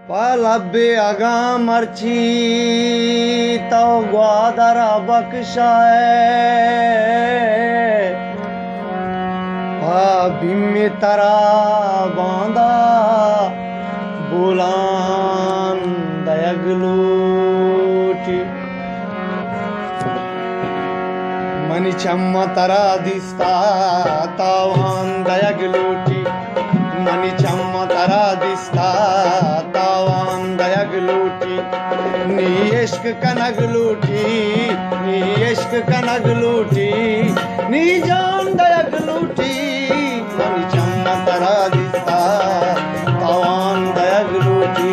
Palabbe agam archi tau guadara bakşae Abime tara banda bulan dayagluti Mani chamma tara dista tavan dayagluti Mani chamma tara dista tavan dayagluti Ni eşk kanagluti Ni eşk kanagluti Ni can dayagluti Mani chamma tara dista tavan dayagluti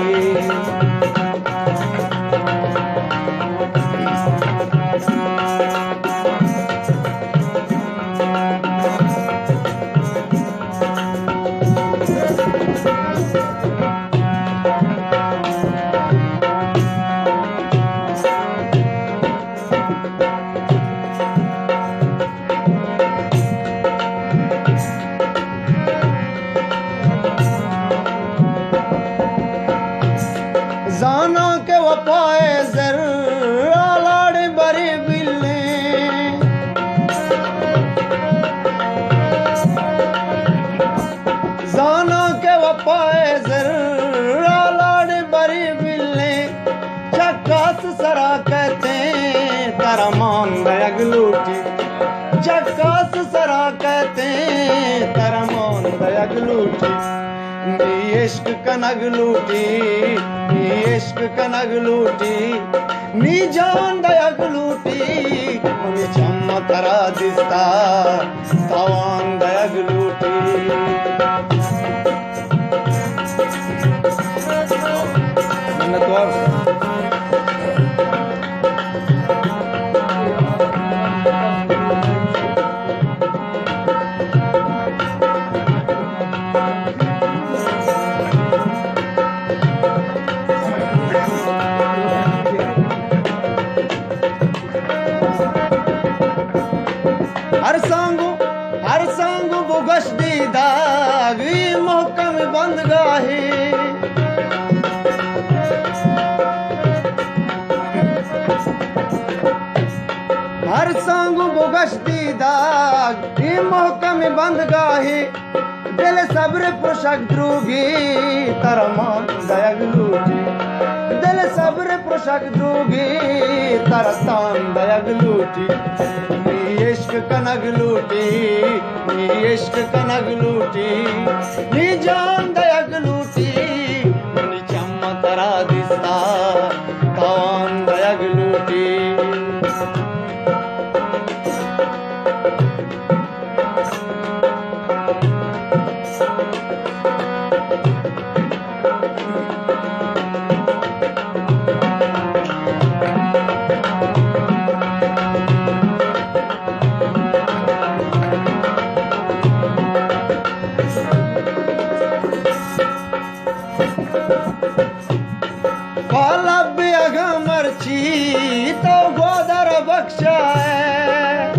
जाना के वफाए जर्रा लाड़े बरे बिल्ले जाना के वफाए जर्रा लाड़े बरे बिल्ले चक्कास सरा कहते तारा मान दयगलूटी चक्कास सरा कहते तारा मान दयगलूटी नी इश्क कनगलूटी नी इश्क कनगलूटी नी जान दयगलूटी नी चम्मा तरा दिस्ता तवान दयगलूटी हर सांगू बुगश दी दागी मोहकम बंद गाही हर सांगू बुगश दी दागी मोहकम बंद गाही दिल सब्र पुरशक द्रूगी तरमान दयगलूटी दिल सब्र पुरशक द्रूगी तरस्तान दयगलूटी इश्क कनगलूटी नी इश्क कनगलूटी नी जान दयगलूटी नी चम्मा तरा दिस्ता तवान दयगलूटी Palabbe agam archi to godara bakşae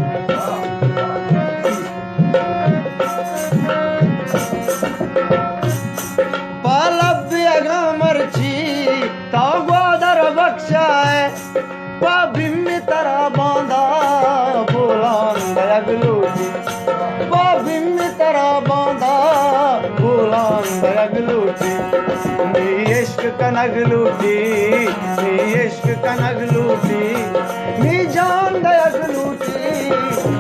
Palabbe agam archi to godara bakşae Babim tara banda bulan dayagluti Babim tara banda bulan dayagluti नी इश्क कनगलूटी नी इश्क कनगलूटी नी जान दयगलूटी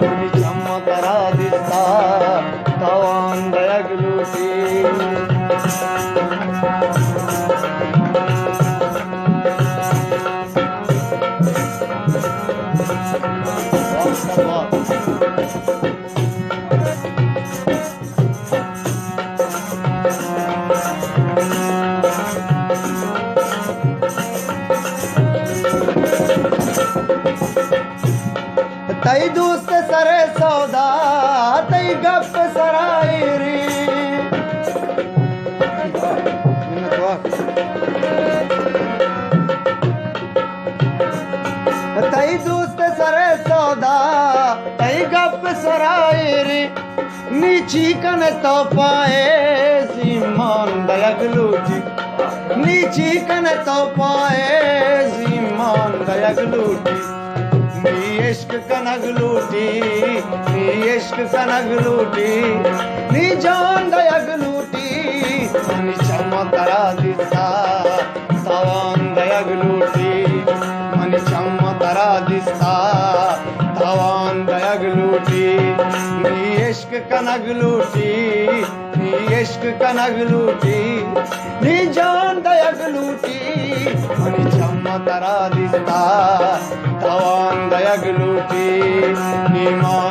नी चम्मा तरा दिस्ता तवान दयगलूटी तई दोस्त सरे सौदा तई गप सरायरी तई दोस्त सरे सौदा तई गप सरायरी नीची कन तो पाए सीमान दयगलूटी नी चीकन तो पाए ईमान दयग लूटी नी इश्क कनग लूटी नी इश्क कनग लूटी नी जान दयग लूटी नी चम्मा तरा दिसा तवान दयग लूटी मनी चम्मा तरा दिसा तवान दयग लूटी नी इश्क कनग लूटी नी इश्क कनग लूटी नी जान दयग लूटी मनी चम्मा तरा दिसा तवान दयग लूटी नी मान